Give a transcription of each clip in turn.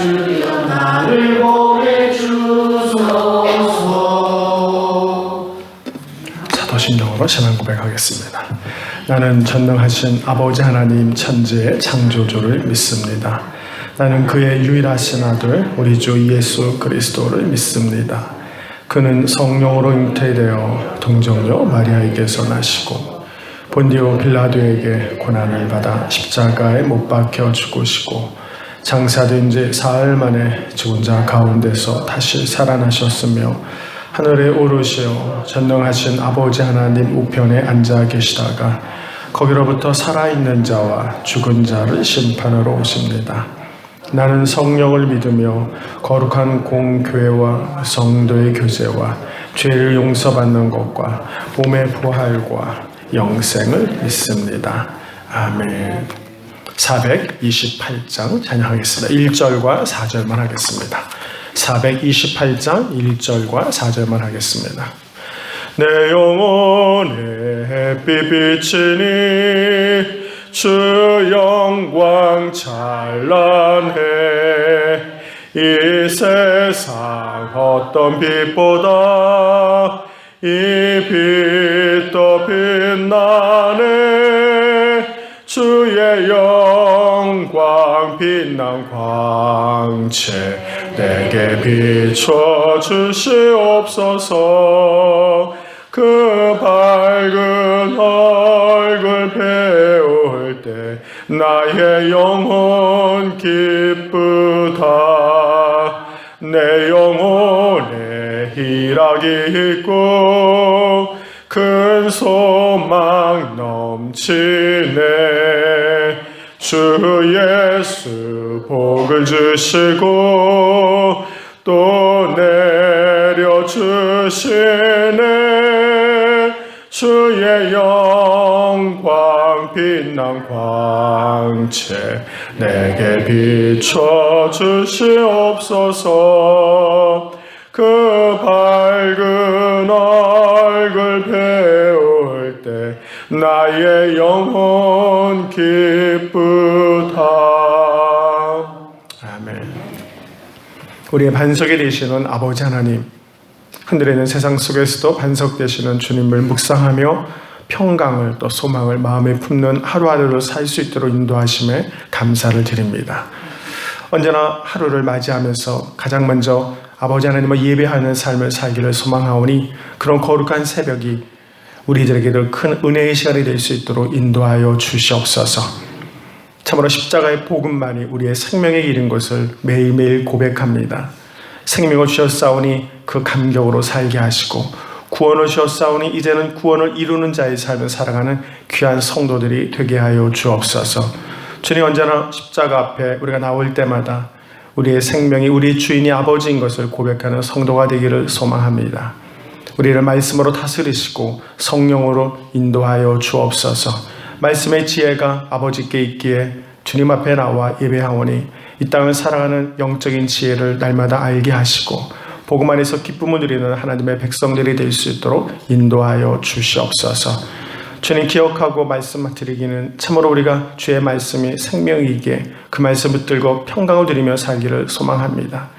주여 나를 보내주소서. 사도신경으로 신앙 고백하겠습니다. 나는 전능하신 아버지 하나님 천지의 창조주를 믿습니다. 나는 그의 유일하신 아들 우리 주 예수 그리스도를 믿습니다. 그는 성령으로 잉태되어 동정녀 마리아에게서 나시고 본디오 빌라도에게 고난을 받아 십자가에 못 박혀 죽으시고 장사된 지 사흘 만에 죽은 자 가운데서 다시 살아나셨으며 하늘에 오르시어 전능하신 아버지 하나님 우편에 앉아 계시다가 거기로부터 살아있는 자와 죽은 자를 심판하러 오십니다. 나는 성령을 믿으며 거룩한 공교회와 성도의 교제와 죄를 용서받는 것과 몸의 부활과 영생을 믿습니다. 아멘. 428장 찬양하겠습니다. 1절과 4절만 하겠습니다. 428장 1절과 4절만 하겠습니다. 내 영혼에 햇빛 비치니 주 영광 찬란해. 이 세상 어떤 빛보다 이 빛도 빛나네. 주의 영광 빛난 광채 내게 비춰 주시옵소서. 그 밝은 얼굴 배울 때 나의 영혼 기쁘다. 내 영혼에 희락이 있고 큰 소망 넘치네. 주 예수 복을 주시고 또 내려주시네. 주의 영광 빛난 광채 내게 비춰 주시옵소서. 그 밝은 얼굴 배울 때 나의 영혼 기쁘다. 아멘. 우리의 반석이 되시는 아버지 하나님, 흔들에 있는 세상 속에서도 반석 되시는 주님을 묵상하며 평강을 또 소망을 마음에 품는 하루하루를 살 수 있도록 인도하심에 감사를 드립니다. 언제나 하루를 맞이하면서 가장 먼저 아버지 하나님을 예배하는 삶을 살기를 소망하오니 그런 거룩한 새벽이 우리들에게도 큰 은혜의 시간이 될 수 있도록 인도하여 주시옵소서. 참으로 십자가의 복음만이 우리의 생명의 길인 것을 매일매일 고백합니다. 생명을 주셨사오니 그 감격으로 살게 하시고 구원을 주셨사오니 이제는 구원을 이루는 자의 삶을 살아가는 귀한 성도들이 되게 하여 주옵소서. 주님, 언제나 십자가 앞에 우리가 나올 때마다 우리의 생명이 우리 주인이 아버지인 것을 고백하는 성도가 되기를 소망합니다. 우리를 말씀으로 다스리시고 성령으로 인도하여 주옵소서. 말씀의 지혜가 아버지께 있기에 주님 앞에 나와 예배하오니 이 땅을 살아가는 영적인 지혜를 날마다 알게 하시고 복음 안에서 기쁨을 누리는 하나님의 백성들이 될 수 있도록 인도하여 주시옵소서. 주님, 기억하고 말씀 드리기는 참으로 우리가 주의 말씀이 생명이기에 그 말씀 붙들고 평강을 누리며 살기를 소망합니다.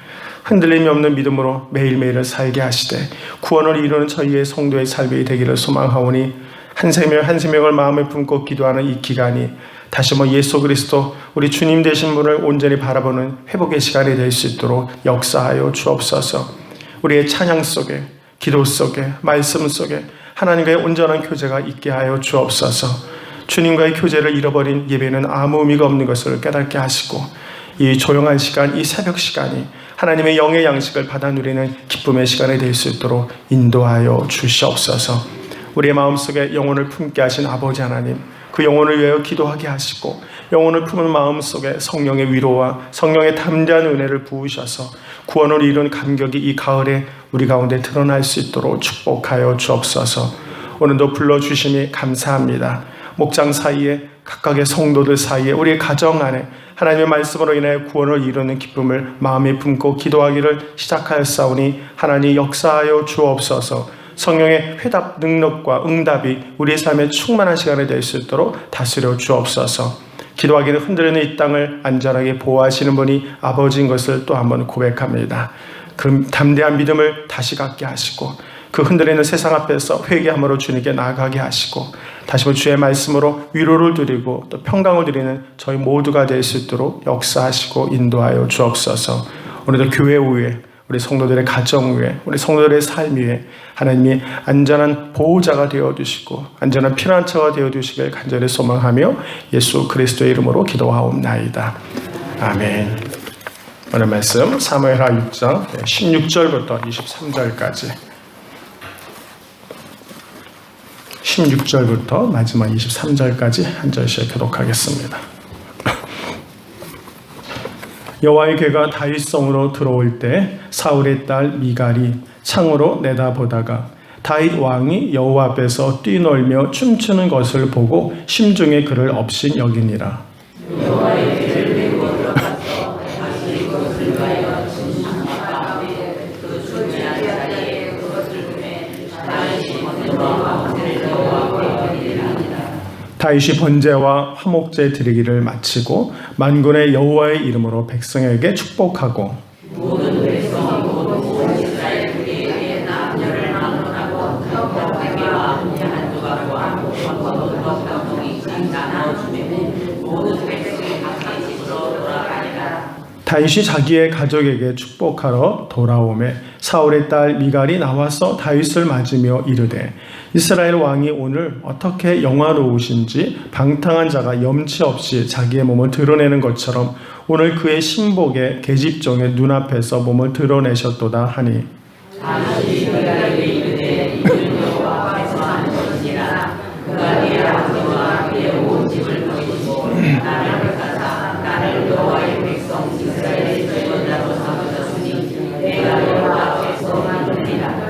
흔들림이 없는 믿음으로 매일매일을 살게 하시되 구원을 이루는 저희의 성도의 삶이 되기를 소망하오니 한 생명 한 생명을 마음에 품고 기도하는 이 기간이 다시 예수 그리스도 우리 주님 되신 분을 온전히 바라보는 회복의 시간이 될 수 있도록 역사하여 주옵소서. 우리의 찬양 속에, 기도 속에, 말씀 속에 하나님과의 온전한 교제가 있게 하여 주옵소서. 주님과의 교제를 잃어버린 예배는 아무 의미가 없는 것을 깨닫게 하시고 이 조용한 시간, 이 새벽 시간이 하나님의 영의 양식을 받아 누리는 기쁨의 시간이 될 수 있도록 인도하여 주시옵소서. 우리의 마음속에 영혼을 품게 하신 아버지 하나님, 그 영혼을 위하여 기도하게 하시고 영혼을 품은 마음속에 성령의 위로와 성령의 담대한 은혜를 부으셔서 구원을 이룬 감격이 이 가을에 우리 가운데 드러날 수 있도록 축복하여 주옵소서. 오늘도 불러주심이 감사합니다. 목장 사이에 각각의 성도들 사이에 우리의 가정 안에 하나님의 말씀으로 인해 구원을 이루는 기쁨을 마음에 품고 기도하기를 시작하였사오니 하나님 역사하여 주옵소서. 성령의 회답 능력과 응답이 우리의 삶에 충만한 시간이 될 수 있도록 다스려 주옵소서. 기도하기는 흔들리는 이 땅을 안전하게 보호하시는 분이 아버지인 것을 또 한번 고백합니다. 그 담대한 믿음을 다시 갖게 하시고 그 흔들리는 세상 앞에서 회개함으로 주님께 나아가게 하시고 다시 한번 주의 말씀으로 위로를 드리고 또 평강을 드리는 저희 모두가 될 수 있도록 역사하시고 인도하여 주옵소서. 오늘도 교회 위에 우리 성도들의 가정 위에 우리 성도들의 삶 위에 하나님이 안전한 보호자가 되어주시고 안전한 피난처가 되어주시길 간절히 소망하며 예수 그리스도의 이름으로 기도하옵나이다. 아멘. 오늘 말씀 사무엘하 6장 16절부터 23절까지 16절부터 마지막 23절까지 한 절씩 교독하겠습니다. 여호와의 괴가 다윗성으로 들어올 때 사울의 딸 미갈이 창으로 내다보다가 다윗 왕이 여호와 앞에서 뛰놀며 춤추는 것을 보고 심중에 그를 업신 여기니라. 여호와의 괴를 메고 들어가서 다시 그것을 위하여 진심하다. 그 춤추는 자리에 그것을 두매 다윗이 번제와 화목제를 여호와께 드리리라. 다윗이 번제와 화목제 드리기를 마치고 만군의 여호와의 이름으로 백성에게 축복하고 모든 백성이 모든 이스라엘 무리에게 남녀를 막론하고 평화와 함께한 조각과 모든 병동이 나눠주면 모든 백성이 각기 집으로 돌아가니라. 다윗이 자기의 가족에게 축복하러 돌아오매 사울의 딸 미갈이 나와서 다윗을 맞으며 이르되 이스라엘 왕이 오늘 어떻게 영화로우신지 방탕한 자가 염치 없이 자기의 몸을 드러내는 것처럼 오늘 그의 신복의 계집종의 눈앞에서 몸을 드러내셨도다 하니 다시 미갈에게 이르되 이는 여호와께서 하는 것이라. 그가 네 아버지와 그의 온 집을 버리시고 나를 가사 나를 여호와의 백성 이스라엘의 제사장으로 삼으셨으니 내가 여호와 앞에서 만드리라.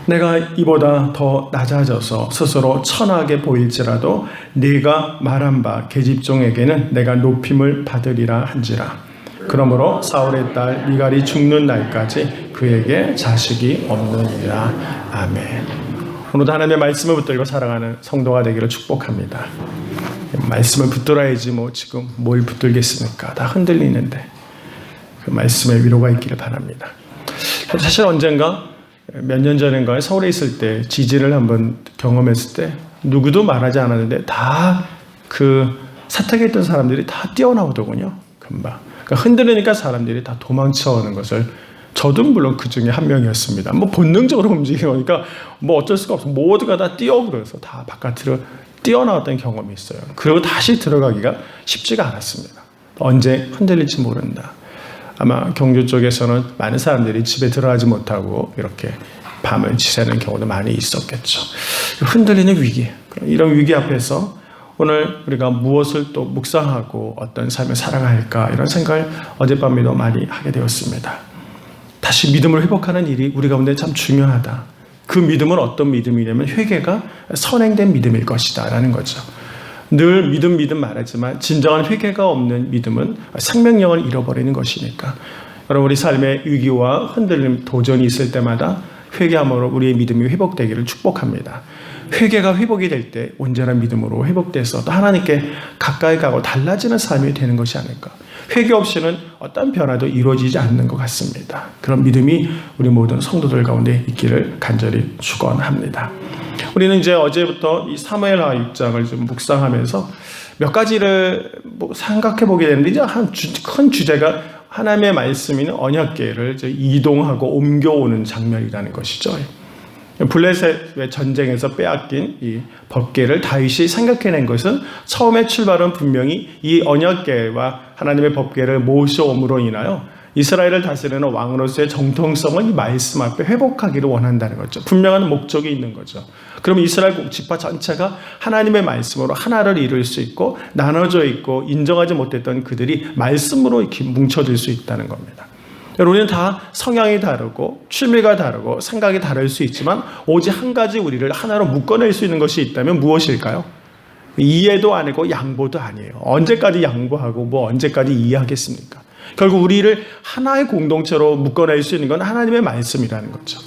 내가 이보다 더 낮아져서 스스로 천하게 보일지라도 네가 말한 바 계집종에게는 내가 높임을 받으리라 한지라. 그러므로 사울의 딸 미갈이 죽는 날까지 그에게 자식이 없느니라. 아멘. 오늘도 하나님의 말씀을 붙들고 살아가는 성도가 되기를 축복합니다. 말씀을 붙들어야지 뭐 지금 뭘 붙들겠습니까? 다 흔들리는데 그 말씀에 위로가 있기를 바랍니다. 사실 언젠가 몇 년 전인가에 서울에 있을 때 지진을 한번 경험했을 때 누구도 말하지 않았는데 다 그 사택에 있던 사람들이 다 뛰어나오더군요. 금방. 그러니까 흔들리니까 사람들이 다 도망쳐오는 것을 저도 물론 그 중에 한 명이었습니다. 뭐 본능적으로 움직이니까 뭐 어쩔 수가 없어. 모두가 다 뛰어오면서 다 바깥으로 뛰어나왔던 경험이 있어요. 그리고 다시 들어가기가 쉽지가 않았습니다. 언제 흔들릴지 모른다. 아마 경주 쪽에서는 많은 사람들이 집에 들어가지 못하고 이렇게 밤을 지새는 경우도 많이 있었겠죠. 흔들리는 위기, 이런 위기 앞에서 오늘 우리가 무엇을 또 묵상하고 어떤 삶을 살아갈까 이런 생각을 어젯밤에도 많이 하게 되었습니다. 다시 믿음을 회복하는 일이 우리 가운데 참 중요하다. 그 믿음은 어떤 믿음이냐면 회개가 선행된 믿음일 것이다 라는 거죠. 늘 믿음 말하지만 진정한 회개가 없는 믿음은 생명력을 잃어버리는 것이니까 여러분 우리 삶의 위기와 흔들림, 도전이 있을 때마다 회개함으로 우리의 믿음이 회복되기를 축복합니다. 회개가 회복이 될 때 온전한 믿음으로 회복돼서 또 하나님께 가까이 가고 달라지는 삶이 되는 것이 아닐까. 회개 없이는 어떤 변화도 이루어지지 않는 것 같습니다. 그런 믿음이 우리 모든 성도들 가운데 있기를 간절히 축원합니다. 우리는 이제 어제부터 이 사무엘하 6장을 좀 묵상하면서 몇 가지를 생각해 보게 되는데 이제 큰 주제가 하나님의 말씀인 언약궤를 이동하고 옮겨오는 장면이라는 것이죠. 블레셋의 전쟁에서 빼앗긴 이 법궤를 다윗이 생각해낸 것은 처음에 출발은 분명히 이 언약궤와 하나님의 법궤를 모셔옴으로 인하여 이스라엘을 다스리는 왕으로서의 정통성을 이 말씀 앞에 회복하기를 원한다는 거죠. 분명한 목적이 있는 거죠. 그러면 이스라엘 지파 전체가 하나님의 말씀으로 하나를 이룰 수 있고 나눠져 있고 인정하지 못했던 그들이 말씀으로 이렇게 뭉쳐질 수 있다는 겁니다. 우리는 다 성향이 다르고 취미가 다르고 생각이 다를 수 있지만 오직 한 가지 우리를 하나로 묶어낼 수 있는 것이 있다면 무엇일까요? 이해도 아니고 양보도 아니에요. 언제까지 양보하고 뭐 언제까지 이해하겠습니까? 결국 우리를 하나의 공동체로 묶어낼 수 있는 건 하나님의 말씀이라는 거죠.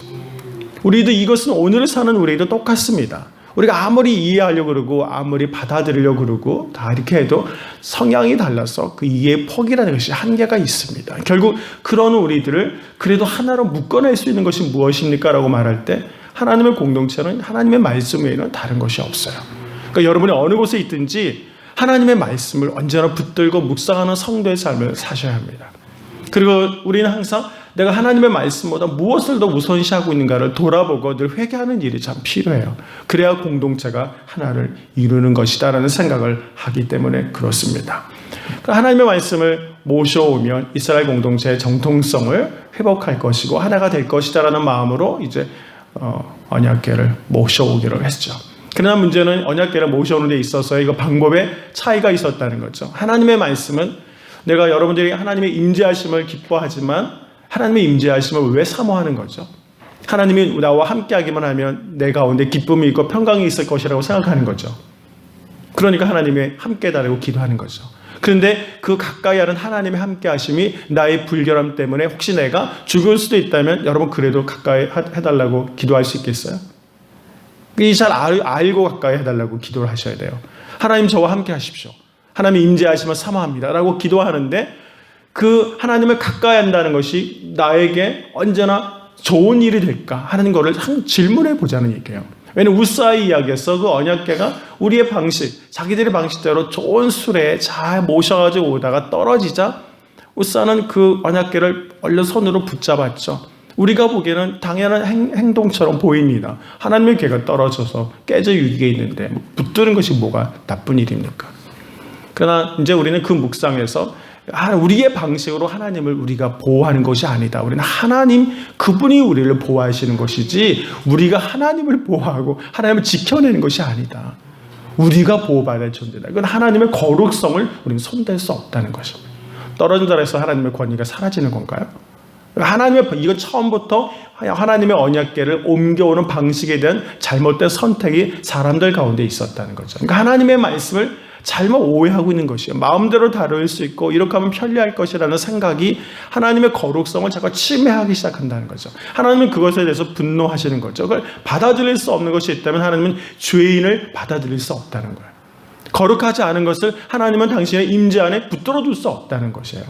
우리도 이것은 오늘 사는 우리도 똑같습니다. 우리가 아무리 이해하려고 그러고 아무리 받아들이려고 그러고 다 이렇게 해도 성향이 달라서 그 이해의 폭이라는 것이 한계가 있습니다. 결국 그런 우리들을 그래도 하나로 묶어낼 수 있는 것이 무엇입니까? 라고 말할 때 하나님의 공동체는 하나님의 말씀 외에는 다른 것이 없어요. 그러니까 여러분이 어느 곳에 있든지 하나님의 말씀을 언제나 붙들고 묵상하는 성도의 삶을 사셔야 합니다. 그리고 우리는 항상 내가 하나님의 말씀보다 무엇을 더 우선시하고 있는가를 돌아보고 늘 회개하는 일이 참 필요해요. 그래야 공동체가 하나를 이루는 것이다라는 생각을 하기 때문에 그렇습니다. 하나님의 말씀을 모셔오면 이스라엘 공동체의 정통성을 회복할 것이고 하나가 될 것이다라는 마음으로 이제 언약궤를 모셔오기로 했죠. 그러나 문제는 언약궤를 모셔오는 데 있어서 이거 방법에 차이가 있었다는 거죠. 하나님의 말씀은 내가 여러분들이 하나님의 임재하심을 기뻐하지만 하나님의 임재하심을 왜 사모하는 거죠? 하나님이 나와 함께하기만 하면 내 가운데 기쁨이 있고 평강이 있을 것이라고 생각하는 거죠. 그러니까 하나님의 함께해달라고 기도하는 거죠. 그런데 그 가까이 하는 하나님의 함께하심이 나의 불결함 때문에 혹시 내가 죽을 수도 있다면 여러분 그래도 가까이 해달라고 기도할 수 있겠어요? 잘 알고 가까이 해달라고 기도를 하셔야 돼요. 하나님 저와 함께 하십시오. 하나님 임재하심을 사모합니다 라고 기도하는데 그 하나님을 가까이 한다는 것이 나에게 언제나 좋은 일이 될까 하는 것을 질문해 보자는 얘기예요. 왜냐하면 우사의 이야기에서 그 언약궤가 우리의 방식, 자기들의 방식대로 좋은 수레에 잘 모셔가지고 오다가 떨어지자 우사는 그 언약궤를 얼른 손으로 붙잡았죠. 우리가 보기에는 당연한 행동처럼 보입니다. 하나님의 궤가 떨어져서 깨져 유리게 있는데 붙드는 것이 뭐가 나쁜 일입니까? 그러나 이제 우리는 그 묵상에서 우리의 방식으로 하나님을 우리가 보호하는 것이 아니다. 우리는 하나님 그분이 우리를 보호하시는 것이지 우리가 하나님을 보호하고 하나님을 지켜내는 것이 아니다. 우리가 보호받아야 할 존재다. 이건 하나님의 거룩성을 우리는 손댈 수 없다는 것입니다. 떨어진 자리에서 하나님의 권위가 사라지는 건가요? 이건 처음부터 하나님의 언약궤를 옮겨오는 방식에 대한 잘못된 선택이 사람들 가운데 있었다는 거죠. 그러니까 하나님의 말씀을 잘못 오해하고 있는 것이에요. 마음대로 다룰 수 있고 이렇게 하면 편리할 것이라는 생각이 하나님의 거룩성을 자꾸 침해하기 시작한다는 거죠. 하나님은 그것에 대해서 분노하시는 거죠. 그걸 받아들일 수 없는 것이 있다면 하나님은 죄인을 받아들일 수 없다는 거예요. 거룩하지 않은 것을 하나님은 당신의 임재 안에 붙들어둘 수 없다는 것이에요.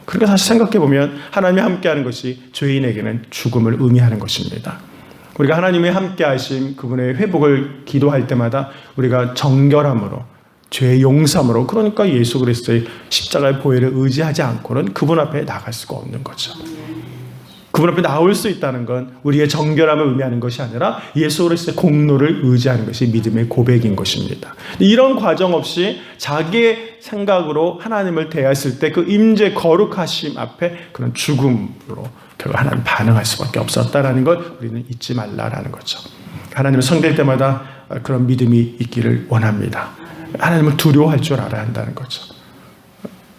그러니까 사실 생각해보면 하나님이 함께하는 것이 죄인에게는 죽음을 의미하는 것입니다. 우리가 하나님의 함께하심 그분의 회복을 기도할 때마다 우리가 정결함으로 죄의 용서함으로 그러니까 예수 그리스도의 십자가의 보혈을 의지하지 않고는 그분 앞에 나갈 수가 없는 거죠. 그분 앞에 나올 수 있다는 건 우리의 정결함을 의미하는 것이 아니라 예수 그리스도의 공로를 의지하는 것이 믿음의 고백인 것입니다. 이런 과정 없이 자기의 생각으로 하나님을 대했을 때 그 임재 거룩하심 앞에 그런 죽음으로 결국 하나님 반응할 수밖에 없었다라는 걸 우리는 잊지 말라라는 거죠. 하나님을 성될 때마다 그런 믿음이 있기를 원합니다. 하나님을 두려워할 줄 알아야 한다는 거죠.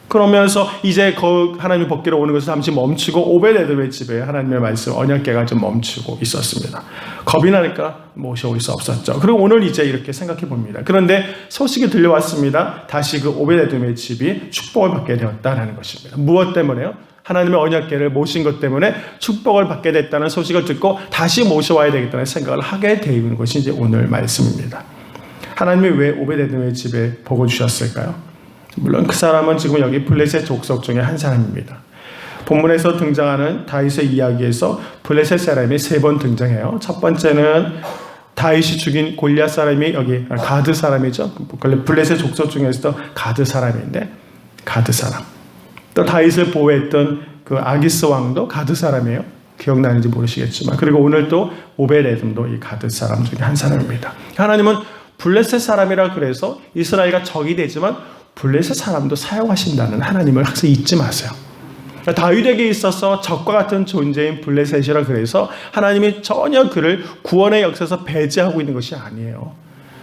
그러면서 이제 하나님이 복귀로 오는 것을 잠시 멈추고 오벳에돔의 집에 하나님의 말씀 언약궤가 좀 멈추고 있었습니다. 겁이 나니까 모셔올 수 없었죠. 그리고 오늘 이제 이렇게 생각해 봅니다. 그런데 소식이 들려왔습니다. 다시 그 오벳에돔의 집이 축복을 받게 되었다는 것입니다. 무엇 때문에요? 하나님의 언약궤를 모신 것 때문에 축복을 받게 됐다는 소식을 듣고 다시 모셔와야 되겠다는 생각을 하게 되는 것이 이제 오늘 말씀입니다. 하나님이 왜 오벳에돔의 집에 복을 주셨을까요? 물론 그 사람은 지금 여기 블레셋 족속 중에 한 사람입니다. 본문에서 등장하는 다윗의 이야기에서 블레셋 사람이 3번 등장해요. 첫 번째는 다윗이 죽인 골리앗 사람이 여기 가드 사람이죠. 블레셋 족속 중에서도 가드 사람인데 가드 사람. 또 다윗을 보호했던 그 아기스 왕도 가드 사람이에요. 기억나는지 모르시겠지만. 그리고 오늘 또 오벳에돔도 이 가드 사람 중에 한 사람입니다. 하나님은 블레셋 사람이라 그래서 이스라엘과 적이 되지만 블레셋 사람도 사용하신다는 하나님을 항상 잊지 마세요. 다윗에게 있어서 적과 같은 존재인 블레셋이라 그래서 하나님이 전혀 그를 구원의 역사에서 배제하고 있는 것이 아니에요.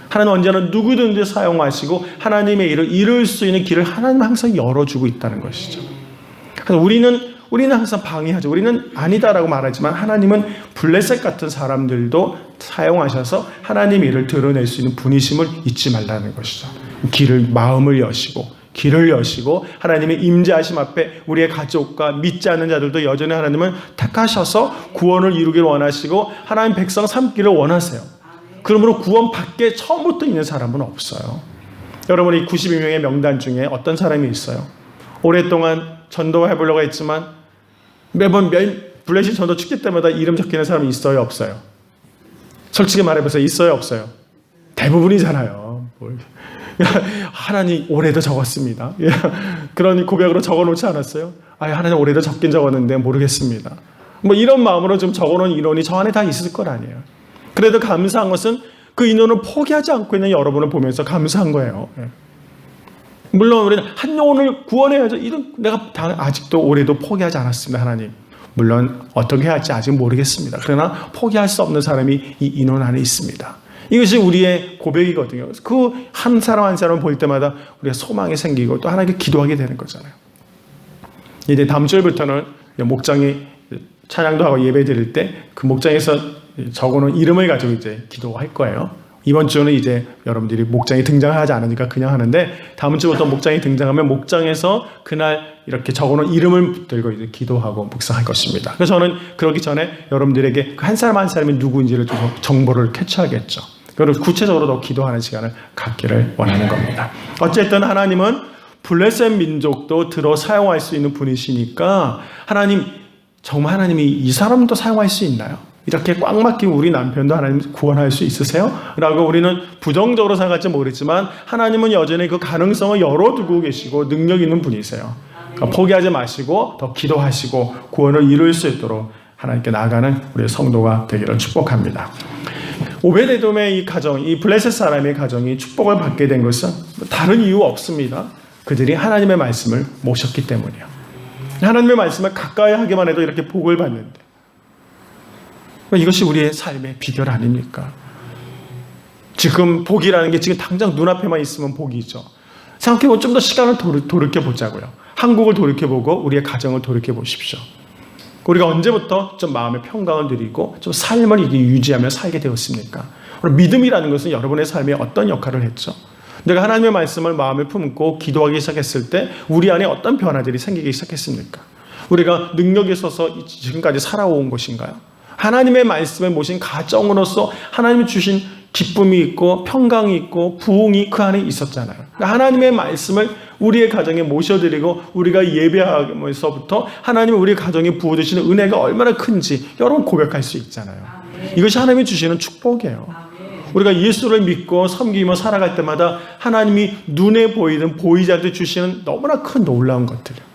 하나님은 언제나 누구든지 사용하시고 하나님의 일을 이룰 수 있는 길을 하나님은 항상 열어주고 있다는 것이죠. 그래서 우리는 항상 방해하죠. 우리는 아니다라고 말하지만 하나님은 블레셋 같은 사람들도 사용하셔서 하나님의 일을 드러낼 수 있는 분이심을 잊지 말라는 것이죠. 마음을 여시고 길을 여시고 하나님의 임재하심 앞에 우리의 가족과 믿지 않는 자들도 여전히 하나님은 택하셔서 구원을 이루기를 원하시고 하나님 백성 삼기를 원하세요. 그러므로 구원받게 처음부터 있는 사람은 없어요. 여러분, 이 92명의 명단 중에 어떤 사람이 있어요? 오랫동안 전도해보려고 했지만 매번 블레싱 전도 축제 때마다 이름 적히는 사람이 있어요, 없어요? 솔직히 말해보세요. 있어요, 없어요? 대부분이잖아요. 하나님 올해도 적었습니다. 그런 고백으로 적어놓지 않았어요? 하나님 올해도 적긴 적었는데 모르겠습니다. 뭐 이런 마음으로 좀 적어놓은 인원이 저 안에 다 있을 것 아니에요. 그래도 감사한 것은 그 인원을 포기하지 않고 있는 여러분을 보면서 감사한 거예요. 물론 우리는 한 영혼을 구원해야죠. 이런 내가 아직도 올해도 포기하지 않았습니다, 하나님. 물론 어떻게 해야 할지 아직 모르겠습니다. 그러나 포기할 수 없는 사람이 이 인원 안에 있습니다. 이것이 우리의 고백이거든요. 그 한 사람 한 사람 볼 때마다 우리가 소망이 생기고 또 하나님께 기도하게 되는 거잖아요. 이제 다음 주부터는 목장이 찬양도 하고 예배 드릴 때 그 목장에서 적어놓은 이름을 가지고 이제 기도할 거예요. 이번 주는 이제 여러분들이 목장이 등장하지 않으니까 그냥 하는데 다음 주부터 목장이 등장하면 목장에서 그날 이렇게 적어놓은 이름을 붙들고 이제 기도하고 묵상할 것입니다. 그래서 저는 그러기 전에 여러분들에게 한 사람 한 사람이 누구인지를 좀 정보를 캐치하겠죠. 그리고 구체적으로 더 기도하는 시간을 갖기를 원하는 겁니다. 어쨌든 하나님은 블레셋 민족도 들어 사용할 수 있는 분이시니까 정말 하나님이 이 사람도 사용할 수 있나요? 이렇게 꽉 막힌 우리 남편도 하나님 구원할 수 있으세요? 라고 우리는 부정적으로 생각할지 모르겠지만 하나님은 여전히 그 가능성을 열어두고 계시고 능력 있는 분이세요. 그러니까 포기하지 마시고 더 기도하시고 구원을 이룰 수 있도록 하나님께 나아가는 우리 성도가 되기를 축복합니다. 오베데돔의 이 가정, 이 블레셋 사람의 가정이 축복을 받게 된 것은 다른 이유 없습니다. 그들이 하나님의 말씀을 모셨기 때문이에요. 하나님의 말씀을 가까이 하기만 해도 이렇게 복을 받는데 이것이 우리의 삶의 비결 아닙니까? 지금 복이라는 게 지금 당장 눈앞에만 있으면 복이죠. 생각해보면 좀 더 시간을 돌이켜보자고요. 한국을 돌이켜보고 우리의 가정을 돌이켜보십시오. 우리가 언제부터 좀 마음의 평강을 누리고 좀 삶을 이렇게 유지하며 살게 되었습니까? 믿음이라는 것은 여러분의 삶에 어떤 역할을 했죠? 내가 하나님의 말씀을 마음에 품고 기도하기 시작했을 때 우리 안에 어떤 변화들이 생기기 시작했습니까? 우리가 능력이 있어서 지금까지 살아온 것인가요? 하나님의 말씀에 모신 가정으로서 하나님이 주신 기쁨이 있고 평강이 있고 부흥이 그 안에 있었잖아요. 그러니까 하나님의 말씀을 우리의 가정에 모셔드리고 우리가 예배하면서부터 하나님이 우리 가정에 부어주시는 은혜가 얼마나 큰지 여러분 고백할 수 있잖아요. 이것이 하나님이 주시는 축복이에요. 우리가 예수를 믿고 섬기며 살아갈 때마다 하나님이 눈에 보이든 보이지 않든 주시는 너무나 큰 놀라운 것들이에요.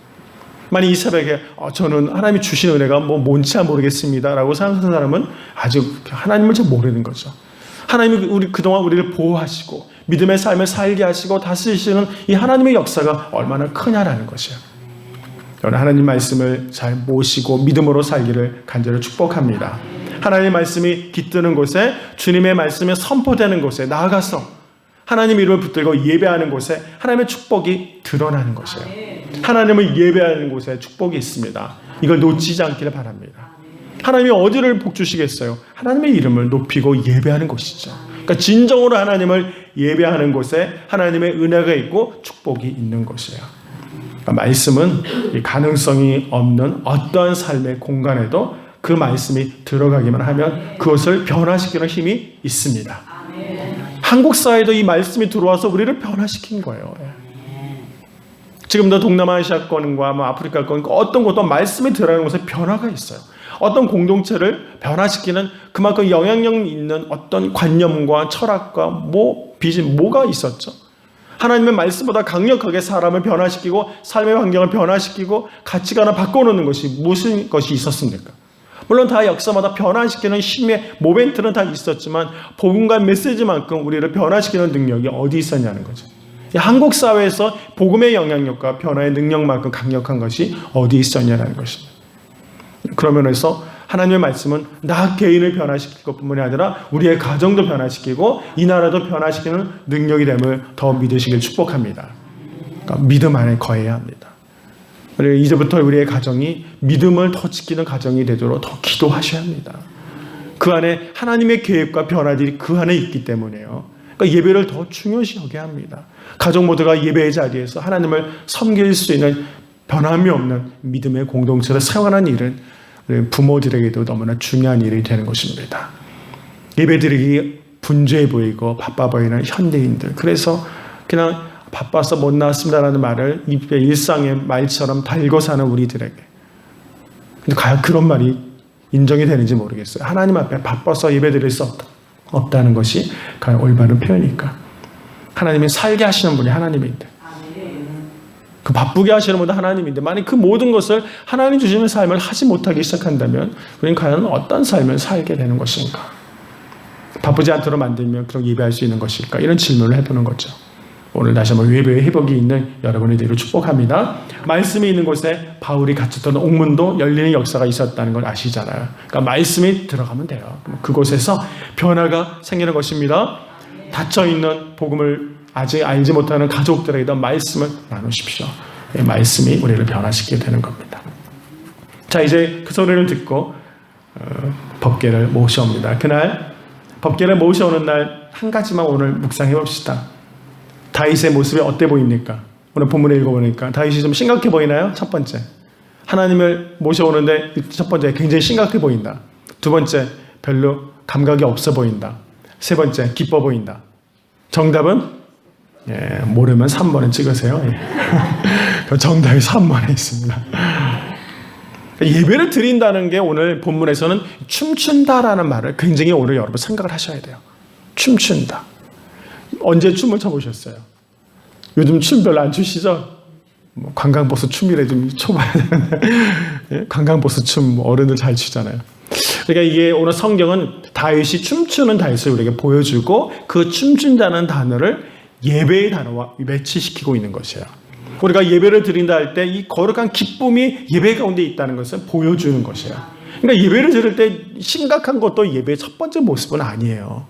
만약 이 새벽에 저는 하나님이 주신 은혜가 뭔지 모르겠습니다 라고 생각하는 사람은 아직 하나님을 잘 모르는 거죠. 하나님이 그동안 우리를 보호하시고 믿음의 삶을 살게 하시고 다스리시는 이 하나님의 역사가 얼마나 크냐라는 것이에요. 여러분, 하나님 말씀을 잘 모시고 믿음으로 살기를 간절히 축복합니다. 하나님의 말씀이 깃드는 곳에, 주님의 말씀이 선포되는 곳에 나아가서 하나님 이름을 붙들고 예배하는 곳에 하나님의 축복이 드러나는 것이에요. 하나님을 예배하는 곳에 축복이 있습니다. 이걸 놓치지 않기를 바랍니다. 하나님이 어디를 복 주시겠어요? 하나님의 이름을 높이고 예배하는 곳이죠. 그러니까 진정으로 하나님을 예배하는 곳에 하나님의 은혜가 있고 축복이 있는 곳이에요. 그러니까 말씀은 가능성이 없는 어떠한 삶의 공간에도 그 말씀이 들어가기만 하면 그것을 변화시키는 힘이 있습니다. 한국 사회도 이 말씀이 들어와서 우리를 변화시킨 거예요. 지금도 동남아시아권과 아프리카권 어떤 곳도 말씀이 들어가는 곳에 변화가 있어요. 어떤 공동체를 변화시키는 그만큼 영향력 있는 어떤 관념과 철학과 비전, 뭐가 있었죠? 하나님의 말씀보다 강력하게 사람을 변화시키고 삶의 환경을 변화시키고 가치관을 바꿔놓는 것이 무슨 것이 있었습니까? 물론 다 역사마다 변화시키는 힘의 모멘트는 다 있었지만 복음과 메시지만큼 우리를 변화시키는 능력이 어디 있었냐는 거죠. 한국 사회에서 복음의 영향력과 변화의 능력만큼 강력한 것이 어디 있었냐는 것입니다. 그런 면에서 하나님의 말씀은 나 개인을 변화시킬 것뿐만이 아니라 우리의 가정도 변화시키고 이 나라도 변화시키는 능력이 됨을 더 믿으시길 축복합니다. 그러니까 믿음 안에 거해야 합니다. 그리고 이제부터 우리의 가정이 믿음을 더 지키는 가정이 되도록 더 기도하셔야 합니다. 그 안에 하나님의 계획과 변화들이 그 안에 있기 때문에요. 그러니까 예배를 더 중요시 여겨야 합니다. 가족 모두가 예배의 자리에서 하나님을 섬길 수 있는 변함이 없는 믿음의 공동체를 세워가는 일은 부모들에게도 너무나 중요한 일이 되는 것입니다. 예배드리기 분주해 보이고 바빠 보이는 현대인들. 그래서 그냥 바빠서 못 나왔습니다라는 말을 입에 일상의 말처럼 달고 사는 우리들에게. 근데 과연 그런 말이 인정이 되는지 모르겠어요. 하나님 앞에 바빠서 예배드릴 수 없다는 것이 과연 올바른 표현일까? 하나님이 살게 하시는 분이 하나님인데, 그 바쁘게 하시는 분도 하나님인데, 만약 그 모든 것을 하나님 주시는 삶을 하지 못하기 시작한다면 우리는 과연 어떤 삶을 살게 되는 것인가? 바쁘지 않도록 만들면 그럼 예배할 수 있는 것일까? 이런 질문을 해보는 거죠. 오늘 다시 한번 예배의 회복이 있는 여러분의 되기를 축복합니다. 말씀이 있는 곳에 바울이 갇혔던 옥문도 열리는 역사가 있었다는 걸 아시잖아요. 그러니까 말씀이 들어가면 돼요. 그곳에서 변화가 생기는 것입니다. 닫혀있는 복음을 아직 알지 못하는 가족들에게도 말씀을 나누십시오. 말씀이 우리를 변화시키게 되는 겁니다. 자, 이제 그 소리를 듣고 법궤를 모셔옵니다. 그날 법궤를 모셔오는 날 한 가지만 오늘 묵상해 봅시다. 다윗의 모습이 어때 보입니까? 오늘 본문에 읽어보니까 다윗이 좀 심각해 보이나요? 첫 번째, 하나님을 모셔오는데 첫 번째 굉장히 심각해 보인다. 두 번째, 별로 감각이 없어 보인다. 세 번째, 기뻐 보인다. 정답은? 모르면 3번을 찍으세요. 정답이 3번에 있습니다. 예배를 드린다는 게 오늘 본문에서는 춤춘다라는 말을 굉장히 오늘 여러분 생각을 하셔야 돼요. 춤춘다. 언제 춤을 춰보셨어요? 요즘 춤 별로 안 추시죠? 관광버스 춤이래 좀 춰봐야 되는데 관광버스 춤 어른들 잘 추잖아요. 그러니까 이게 오늘 성경은 다윗이 춤추는 다윗을 우리에게 보여주고 그 춤춘다는 단어를 예배의 단어와 매치시키고 있는 것이에요. 우리가 예배를 드린다 할 때 이 거룩한 기쁨이 예배 가운데 있다는 것을 보여주는 것이에요. 그러니까 예배를 드릴 때 심각한 것도 예배의 첫 번째 모습은 아니에요.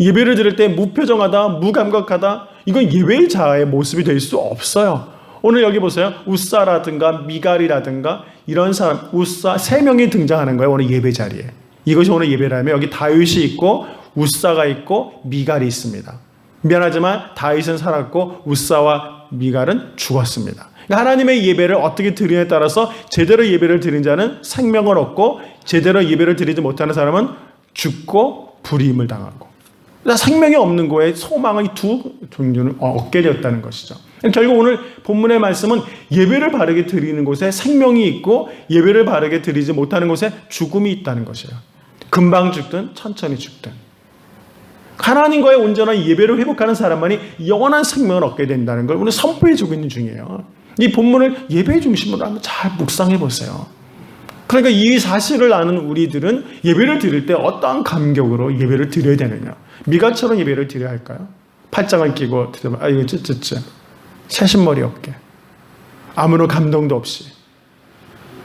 예배를 드릴 때 무표정하다, 무감각하다, 이건 예배의 자아의 모습이 될 수 없어요. 오늘 여기 보세요. 우사라든가 미갈이라든가 이런 사람, 우사 3명이 등장하는 거예요. 오늘 예배 자리에. 이것이 오늘 예배라면 여기 다윗이 있고 우사가 있고 미갈이 있습니다. 미안하지만 다윗은 살았고 우사와 미갈은 죽었습니다. 하나님의 예배를 어떻게 드리냐에 따라서 제대로 예배를 드린 자는 생명을 얻고 제대로 예배를 드리지 못하는 사람은 죽고 불임을 당하고, 생명이 없는 거에 소망의 두 종류를 얻게 되었다는 것이죠. 결국 오늘 본문의 말씀은 예배를 바르게 드리는 곳에 생명이 있고 예배를 바르게 드리지 못하는 곳에 죽음이 있다는 것이에요. 금방 죽든 천천히 죽든 하나님과의 온전한 예배를 회복하는 사람만이 영원한 생명을 얻게 된다는 걸 오늘 선포해주고 있는 중이에요. 이 본문을 예배의 중심으로 한번 잘 묵상해 보세요. 그러니까 이 사실을 아는 우리들은 예배를 드릴 때 어떠한 감격으로 예배를 드려야 되느냐. 미갈처럼 예배를 드려야 할까요? 팔짱을 끼고 드려봐. 이거 쯧쯧쯧. 새신머리 없게. 아무런 감동도 없이.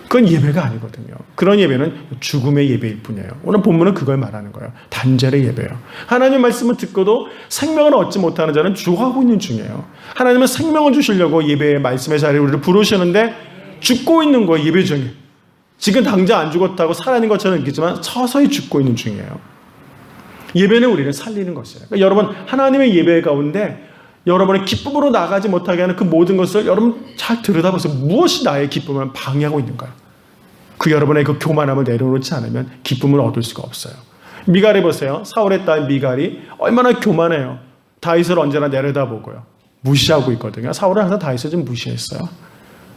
그건 예배가 아니거든요. 그런 예배는 죽음의 예배일 뿐이에요. 오늘 본문은 그걸 말하는 거예요. 단절의 예배예요. 하나님의 말씀을 듣고도 생명을 얻지 못하는 자는 죽어가고 있는 중이에요. 하나님은 생명을 주시려고 예배의 말씀의 자리에 우리를 부르시는데 죽고 있는 거예요. 예배 중에. 지금 당장 안 죽었다고 살아있는 것처럼 느끼지만 서서히 죽고 있는 중이에요. 예배는 우리를 살리는 것이에요. 그러니까 여러분, 하나님의 예배 가운데 여러분의 기쁨으로 나가지 못하게 하는 그 모든 것을 여러분 잘 들여다보세요. 무엇이 나의 기쁨을 방해하고 있는가요? 그 여러분의 그 교만함을 내려놓지 않으면 기쁨을 얻을 수가 없어요. 미갈이 보세요. 사울의 딸 미갈이 얼마나 교만해요. 다윗을 언제나 내려다보고요. 무시하고 있거든요. 사울은 항상 다윗을 좀 무시했어요.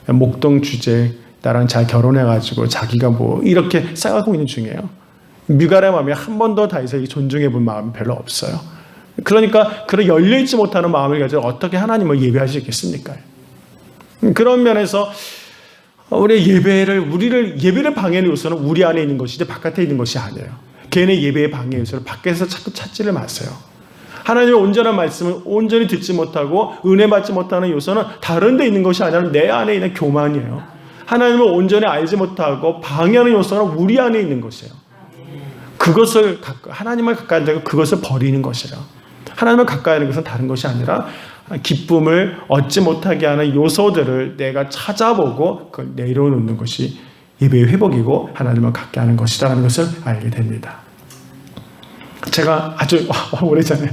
목동 주제 나랑 잘 결혼해가지고 자기가 뭐 이렇게 생각하고 있는 중이에요. 미갈의 마음이 한 번도 다윗을 존중해 본 마음이 별로 없어요. 그러니까 그런 열려있지 못하는 마음을 가지고 어떻게 하나님을 예배할 수 있겠습니까? 그런 면에서 우리의 예배를 방해하는 요소는 우리 안에 있는 것이지 바깥에 있는 것이 아니에요. 개인의 예배의 방해 요소를 밖에서 자꾸 찾지를 마세요. 하나님의 온전한 말씀을 온전히 듣지 못하고 은혜 받지 못하는 요소는 다른 데 있는 것이 아니라 내 안에 있는 교만이에요. 하나님을 온전히 알지 못하고 방해하는 요소는 우리 안에 있는 것이에요. 그것을 하나님을 가까이 하고 그것을 버리는 것이에요. 하나님을 가까이 하는 것은 다른 것이 아니라 기쁨을 얻지 못하게 하는 요소들을 내가 찾아보고 그걸 내려놓는 것이 예배의 회복이고 하나님을 가까이 하는 것이라는 것을 알게 됩니다. 제가 아주 오래전에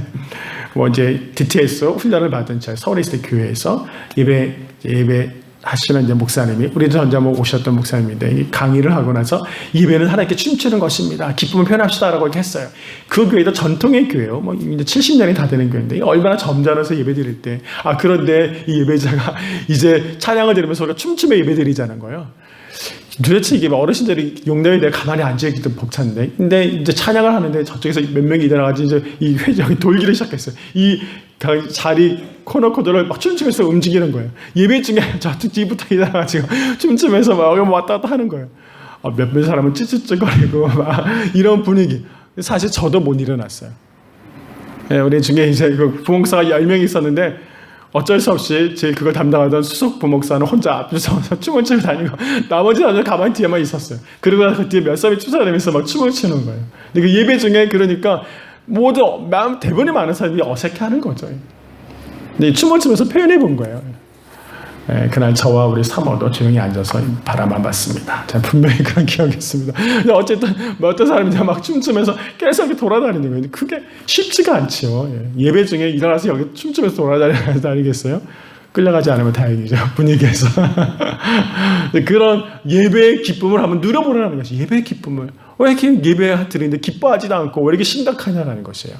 이제 DTS 훈련을 받은 저희 서울에 있을 때 교회에서 예배 하시는 이제 목사님이, 우리 전에 오셨던 목사님인데, 이 강의를 하고 나서 예배는 하나님께 춤추는 것입니다, 기쁨을 표현합시다라고 이렇게 했어요. 그 교회도 전통의 교회요. 뭐 이제 70년이 다 되는 교회인데, 얼마나 점잖아서 예배 드릴 때, 그런데 이 예배자가 이제 찬양을 들으면서 우리가 춤추며 예배 드리자는 거예요. 도대체 이게 어르신들이 용례에 대해 가만히 앉아있기도 벅찬데, 근데 이제 찬양을 하는데 저쪽에서 몇 명이 일어나가지고 이제 이 회장이 돌기를 시작했어요. 이 자리 코너코너를 막 춤추면서 움직이는 거예요. 예배 중에 저쪽 뒤부터 일어나가지고 춤추면서 막 왔다 갔다 하는 거예요. 몇몇 사람은 찌찌찌거리고 막 이런 분위기. 사실 저도 못 일어났어요. 예, 우리 중에 이제 그 부목사가 10명이 있었는데, 어쩔 수 없이 제 그걸 담당하던 수석 부목사는 혼자 앞에 서서 춤을 추고 다니고, 나머지 사람들 가만히 뒤에만 있었어요. 그리고 나서 그 뒤에 몇 사람이 쫓아다니면서 막 춤을 추는 거예요. 근데 그 예배 중에 그러니까 모두 대부분이 많은 사람들이 어색해하는 거죠. 근데 춤을 추면서 표현해 본 거예요. 네, 그날 저와 우리 사모도 조용히 앉아서 바라만 봤습니다. 제가 분명히 그런 기억이 있습니다. 근데 어쨌든 어떤 사람이 막 춤추면서 계속 이렇게 돌아다니는 거예요. 그게 쉽지가 않죠. 예배 중에 일어나서 여기 춤추면서 돌아다니겠어요? 끌려가지 않으면 다행이죠. 분위기에서. 그런 예배의 기쁨을 한번 누려보라는 것이, 예배의 기쁨을. 왜 이렇게 예배 드리는데 기뻐하지도 않고 왜 이렇게 심각하냐라는 것이에요.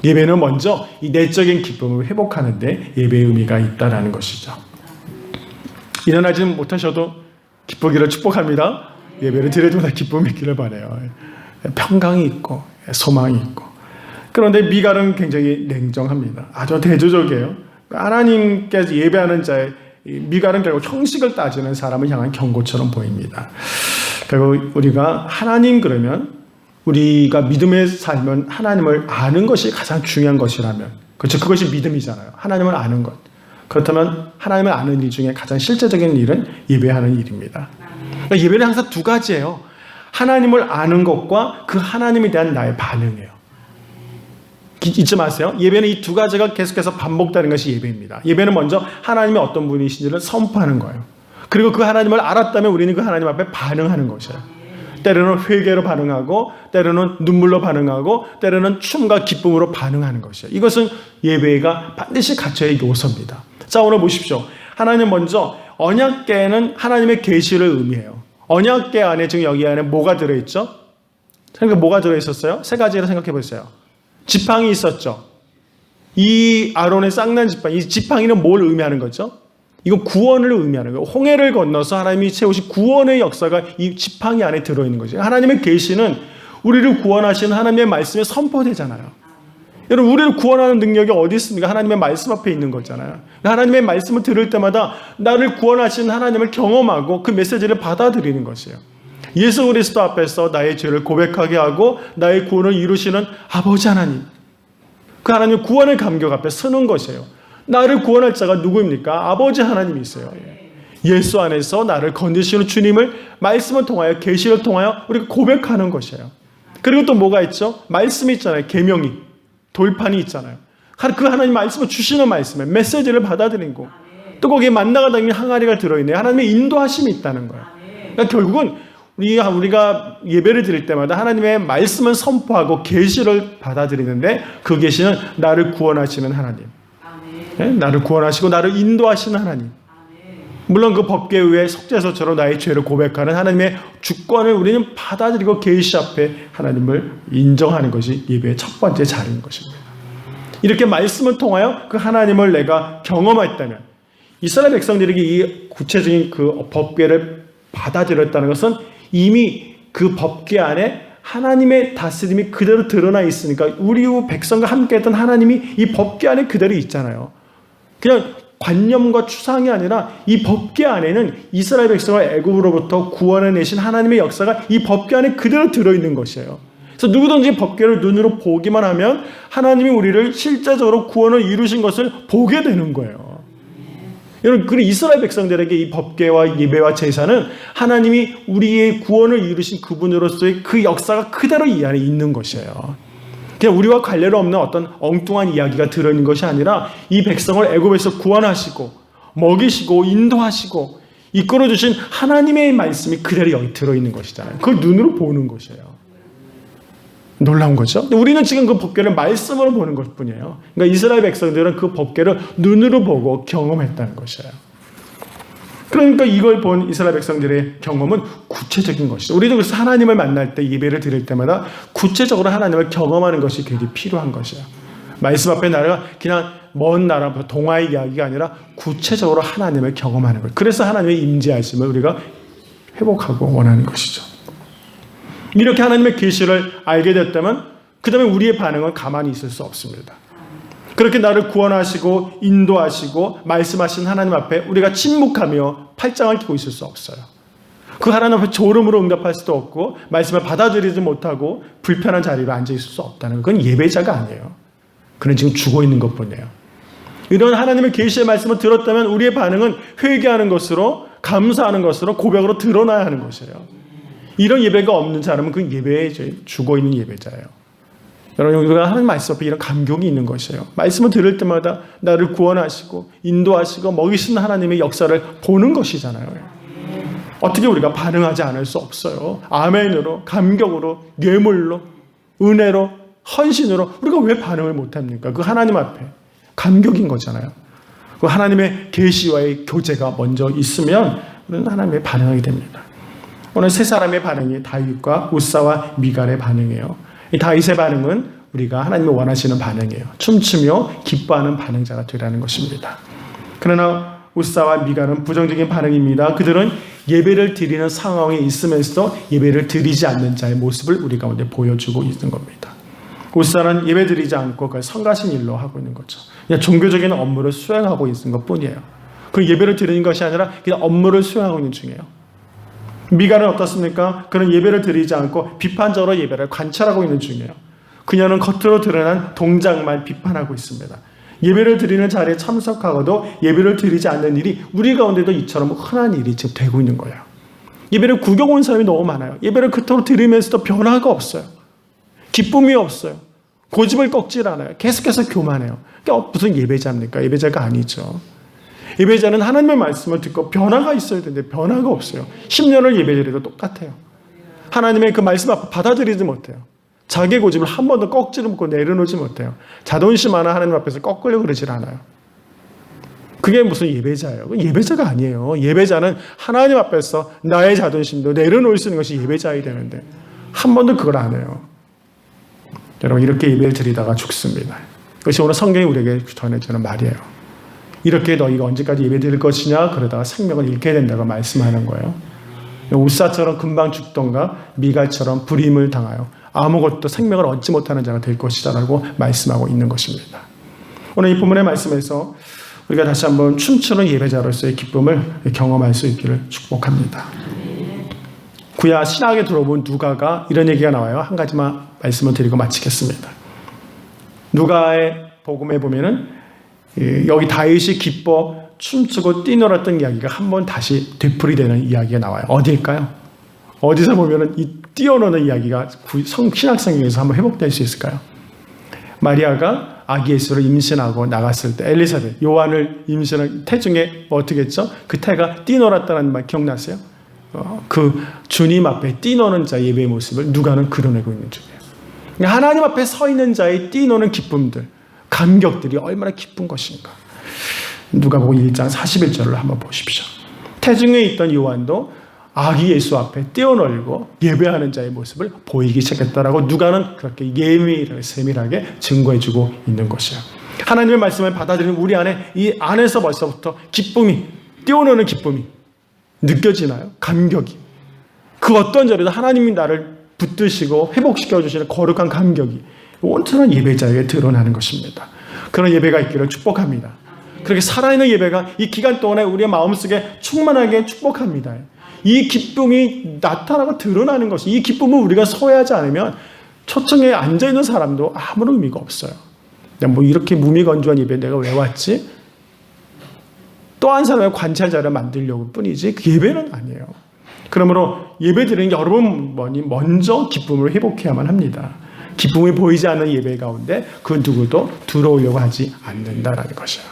예배는 먼저 이 내적인 기쁨을 회복하는데 예배의 의미가 있다라는 것이죠. 일어나지는 못하셔도 기쁘기를 축복합니다. 예배를 드려도 다 기쁨이 있기를 바라요. 평강이 있고 소망이 있고. 그런데 미갈은 굉장히 냉정합니다. 아주 대조적이에요. 하나님께서 예배하는 자의 미갈은 결국 형식을 따지는 사람을 향한 경고처럼 보입니다. 결국 우리가 하나님, 그러면 우리가 믿음에 살면 하나님을 아는 것이 가장 중요한 것이라면, 그렇죠, 그것이 믿음이잖아요. 하나님을 아는 것. 그렇다면 하나님을 아는 일 중에 가장 실제적인 일은 예배하는 일입니다. 그러니까 예배는 항상 두 가지예요. 하나님을 아는 것과 그 하나님에 대한 나의 반응이에요. 잊지 마세요. 예배는 이 두 가지가 계속해서 반복되는 것이 예배입니다. 예배는 먼저 하나님이 어떤 분이신지를 선포하는 거예요. 그리고 그 하나님을 알았다면 우리는 그 하나님 앞에 반응하는 것이에요. 때로는 회개로 반응하고, 때로는 눈물로 반응하고, 때로는 춤과 기쁨으로 반응하는 것이에요. 이것은 예배가 반드시 갖춰야 할 요소입니다. 자, 오늘 보십시오. 하나님 먼저, 언약궤는 하나님의 계시를 의미해요. 언약궤 안에 지금 여기 안에 뭐가 들어있죠? 뭐가 들어있었어요? 세 가지를 생각해 보세요. 지팡이 있었죠. 이 아론의 쌍난 지팡이, 이 지팡이는 뭘 의미하는 거죠? 이건 구원을 의미하는 거예요. 홍해를 건너서 하나님이 세우신 구원의 역사가 이 지팡이 안에 들어있는 거죠. 하나님의 계시는 우리를 구원하시는 하나님의 말씀에 선포되잖아요. 여러분, 우리를 구원하는 능력이 어디 있습니까? 하나님의 말씀 앞에 있는 거잖아요. 하나님의 말씀을 들을 때마다 나를 구원하시는 하나님을 경험하고 그 메시지를 받아들이는 것이에요. 예수 그리스도 앞에서 나의 죄를 고백하게 하고 나의 구원을 이루시는 아버지 하나님, 그 하나님의 구원의 감격 앞에 서는 것이에요. 나를 구원할 자가 누구입니까? 아버지 하나님이 있어요. 예수 안에서 나를 건지시는 주님을 말씀을 통하여, 계시를 통하여 우리가 고백하는 것이에요. 그리고 또 뭐가 있죠? 말씀이 있잖아요. 계명이, 돌판이 있잖아요. 그 하나님 말씀을 주시는 말씀에 메시지를 받아들이고, 또 거기에 만나가 담긴 항아리가 들어있네요. 하나님의 인도하심이 있다는 거예요. 그러니까 결국은 우리가 예배를 드릴 때마다 하나님의 말씀을 선포하고 계시를 받아들이는데, 그 계시는 나를 구원하시는 하나님, 나를 구원하시고 나를 인도하시는 하나님, 물론 그 법궤 위에 속죄소처럼 나의 죄를 고백하는 하나님의 주권을 우리는 받아들이고 계시 앞에 하나님을 인정하는 것이 예배의 첫 번째 자리인 것입니다. 이렇게 말씀을 통하여 그 하나님을 내가 경험했다면, 이스라엘 백성들에게 이 구체적인 그 법궤를 받아들였다는 것은 이미 그 법궤 안에 하나님의 다스림이 그대로 드러나 있으니까, 우리 백성과 함께 했던 하나님이 이 법궤 안에 그대로 있잖아요. 그냥 관념과 추상이 아니라 이 법궤 안에는 이스라엘 백성을 애굽으로부터 구원해내신 하나님의 역사가 이 법궤 안에 그대로 들어있는 것이에요. 그래서 누구든지 법궤를 눈으로 보기만 하면 하나님이 우리를 실제적으로 구원을 이루신 것을 보게 되는 거예요. 여러분, 그 이스라엘 백성들에게 이 법궤와 예배와 제사는 하나님이 우리의 구원을 이루신 그분으로서의 그 역사가 그대로 이 안에 있는 것이에요. 그냥 우리와 관련 없는 어떤 엉뚱한 이야기가 들어있는 것이 아니라 이 백성을 애굽에서 구원하시고 먹이시고 인도하시고 이끌어주신 하나님의 말씀이 그대로 여기 들어있는 것이잖아요. 그걸 눈으로 보는 것이에요. 놀라운 거죠. 근데 우리는 지금 그 법궤를 말씀으로 보는 것뿐이에요. 그러니까 이스라엘 백성들은 그 법궤를 눈으로 보고 경험했다는 것이에요. 그러니까 이걸 본 이스라엘 백성들의 경험은 구체적인 것이죠. 우리도 그래서 하나님을 만날 때, 예배를 드릴 때마다 구체적으로 하나님을 경험하는 것이 되게 필요한 것이에요. 말씀 앞에 나라가 그냥 먼 나라, 동화의 이야기가 아니라 구체적으로 하나님을 경험하는 거예요. 그래서 하나님의 임재하심을 우리가 회복하고 원하는 것이죠. 이렇게 하나님의 계시를 알게 됐다면 그 다음에 우리의 반응은 가만히 있을 수 없습니다. 그렇게 나를 구원하시고 인도하시고 말씀하신 하나님 앞에 우리가 침묵하며 팔짱을 끼고 있을 수 없어요. 그 하나님 앞에 졸음으로 응답할 수도 없고 말씀을 받아들이지 못하고 불편한 자리로 앉아 있을 수 없다는 것. 그건 예배자가 아니에요. 그는 지금 죽어 있는 것뿐이에요. 이런 하나님의 계시의 말씀을 들었다면 우리의 반응은 회개하는 것으로, 감사하는 것으로, 고백으로 드러나야 하는 것이에요. 이런 예배가 없는 사람은 그 예배에 죽어 있는 예배자예요. 여러분, 우리가 하나님 말씀 앞에 이런 감격이 있는 것이에요. 말씀을 들을 때마다 나를 구원하시고 인도하시고 먹이시는 하나님의 역사를 보는 것이잖아요. 어떻게 우리가 반응하지 않을 수 없어요. 아멘으로, 감격으로, 뇌물로, 은혜로, 헌신으로 우리가 왜 반응을 못합니까? 그 하나님 앞에 감격인 거잖아요. 그 하나님의 계시와의 교제가 먼저 있으면 우리는 하나님의 반응하게 됩니다. 오늘 세 사람의 반응이 다윗과 우사와 미갈의 반응이에요. 이 다윗의 반응은 우리가 하나님이 원하시는 반응이에요. 춤추며 기뻐하는 반응자가 되라는 것입니다. 그러나 우사와 미갈은 부정적인 반응입니다. 그들은 예배를 드리는 상황에 있으면서도 예배를 드리지 않는 자의 모습을 우리 가운데 보여주고 있는 겁니다. 우사는 예배 드리지 않고 그걸 성가신 일로 하고 있는 거죠. 그냥 종교적인 업무를 수행하고 있는 것뿐이에요. 그 예배를 드리는 것이 아니라 그냥 업무를 수행하고 있는 중이에요. 미갈은 어떻습니까? 그는 예배를 드리지 않고 비판적으로 예배를 관찰하고 있는 중이에요. 그녀는 겉으로 드러난 동작만 비판하고 있습니다. 예배를 드리는 자리에 참석하고도 예배를 드리지 않는 일이 우리 가운데도 이처럼 흔한 일이 지금 되고 있는 거예요. 예배를 구경 온 사람이 너무 많아요. 예배를 그토록 드리면서도 변화가 없어요. 기쁨이 없어요. 고집을 꺾질 않아요. 계속해서 교만해요. 그러니까 무슨 예배자입니까? 예배자가 아니죠. 예배자는 하나님의 말씀을 듣고 변화가 있어야 되는데 변화가 없어요. 10년을 예배드려도 똑같아요. 하나님의 그 말씀 앞에 받아들이지 못해요. 자기 고집을 한 번도 꺾지를 못하고 내려놓지 못해요. 자존심 하나 하나님 앞에서 꺾으려고 그러질 않아요. 그게 무슨 예배자예요? 예배자가 아니에요. 예배자는 하나님 앞에서 나의 자존심도 내려놓을 수 있는 것이 예배자이 되는데 한 번도 그걸 안 해요. 여러분, 이렇게 예배를 드리다가 죽습니다. 그것이 오늘 성경이 우리에게 전해주는 말이에요. 이렇게 너희가 언제까지 예배 드릴 것이냐? 그러다가 생명을 잃게 된다고 말씀하는 거예요. 우사처럼 금방 죽던가 미갈처럼 불임을 당하여 아무것도 생명을 얻지 못하는 자가 될 것이다 라고 말씀하고 있는 것입니다. 오늘 이 본문의 말씀에서 우리가 다시 한번 춤추는 예배자로서의 기쁨을 경험할 수 있기를 축복합니다. 구약 신학에 들어본 누가가 이런 얘기가 나와요. 한 가지만 말씀을 드리고 마치겠습니다. 누가의 복음에 보면은 여기 다윗이 기뻐 춤추고 뛰놀았던 이야기가 한번 다시 되풀이되는 이야기가 나와요. 어디일까요? 어디서 보면은 이 뛰어노는 이야기가 신약성경에서 한번 회복될 수 있을까요? 마리아가 아기 예수를 임신하고 나갔을 때 엘리사벳, 요한을 임신한 태중에 어떻게 했죠? 그 태가 뛰놀았다는 말 기억나세요? 그 주님 앞에 뛰노는 자의 예배의 모습을 누가는 그려내고 있는 중이에요. 하나님 앞에 서 있는 자의 뛰노는 기쁨들, 감격들이 얼마나 기쁜 것인가. 누가복음 1장 41절을 한번 보십시오. 태중에 있던 요한도 아기 예수 앞에 뛰어놀고 예배하는 자의 모습을 보이기 시작했다라고 누가는 그렇게 세밀하게 증거해주고 있는 것이에요. 하나님의 말씀을 받아들이는 우리 안에 이 안에서 벌써부터 기쁨이, 뛰어노는 기쁨이 느껴지나요? 감격이. 그 어떤 자리도 하나님이 나를 붙드시고 회복시켜 주시는 거룩한 감격이 온전한 예배자에게 드러나는 것입니다. 그런 예배가 있기를 축복합니다. 그렇게 살아있는 예배가 이 기간 동안에 우리의 마음속에 충만하게 축복합니다. 이 기쁨이 나타나고 드러나는 것이, 이 기쁨을 우리가 소외하지 않으면 초청에 앉아있는 사람도 아무런 의미가 없어요. 뭐 이렇게 무미건조한 예배 내가 왜 왔지? 또 한 사람의 관찰 자를 만들려고 뿐이지 그 예배는 아니에요. 그러므로 예배 드리는 여러분이 먼저 기쁨을 회복해야만 합니다. 기쁨이 보이지 않는 예배 가운데 그 누구도 들어오려고 하지 않는다라는 것이에요.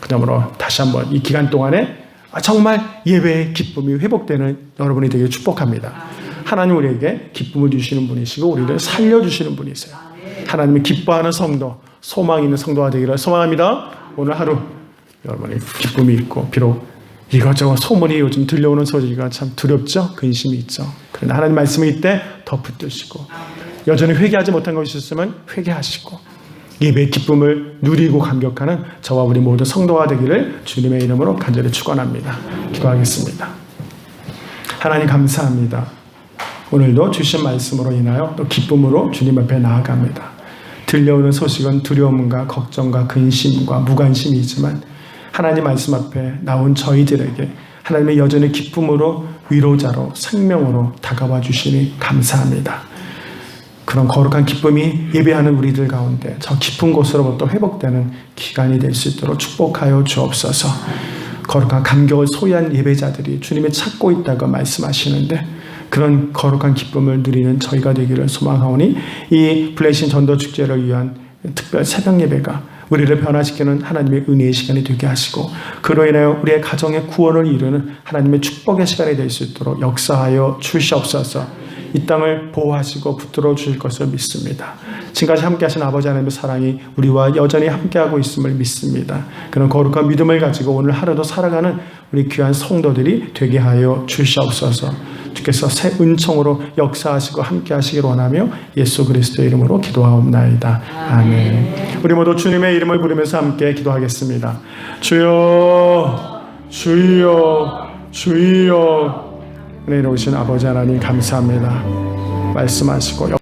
그러므로 다시 한번 이 기간 동안에 정말 예배의 기쁨이 회복되는 여러분이 되길 축복합니다. 하나님 우리에게 기쁨을 주시는 분이시고 우리를 살려주시는 분이세요. 하나님이 기뻐하는 성도, 소망 있는 성도가 되기를 소망합니다. 오늘 하루 여러분의 기쁨이 있고 비록 이것저것 소문이 요즘 들려오는 소리가 참 두렵죠? 근심이 있죠. 그러나 하나님 말씀이 이때 더 붙드시고 여전히 회개하지 못한 것이 있으면 회개하시고 예배의 기쁨을 누리고 감격하는 저와 우리 모두 성도가 되기를 주님의 이름으로 간절히 축원합니다. 기도하겠습니다. 하나님 감사합니다. 오늘도 주신 말씀으로 인하여 또 기쁨으로 주님 앞에 나아갑니다. 들려오는 소식은 두려움과 걱정과 근심과 무관심이지만 하나님 말씀 앞에 나온 저희들에게 하나님의 여전히 기쁨으로 위로자로 생명으로 다가와 주시니 감사합니다. 그런 거룩한 기쁨이 예배하는 우리들 가운데 저 깊은 곳으로부터 회복되는 기간이 될 수 있도록 축복하여 주옵소서. 거룩한 감격을 소유한 예배자들이 주님을 찾고 있다고 말씀하시는데 그런 거룩한 기쁨을 누리는 저희가 되기를 소망하오니 이 블레싱 전도 축제를 위한 특별 새벽 예배가 우리를 변화시키는 하나님의 은혜의 시간이 되게 하시고 그로 인하여 우리의 가정의 구원을 이루는 하나님의 축복의 시간이 될 수 있도록 역사하여 주시옵소서. 이 땅을 보호하시고 붙들어 주실 것을 믿습니다. 지금까지 함께하신 아버지 하나님의 사랑이 우리와 여전히 함께하고 있음을 믿습니다. 그런 거룩한 믿음을 가지고 오늘 하루도 살아가는 우리 귀한 성도들이 되게 하여 주시옵소서. 주께서 새 은총으로 역사하시고 함께하시길 원하며 예수 그리스도의 이름으로 기도하옵나이다. 아멘. 우리 모두 주님의 이름을 부르면서 함께 기도하겠습니다. 주여 주여 주여. 은혜로우신 아버지 하나님 감사합니다. 말씀하시고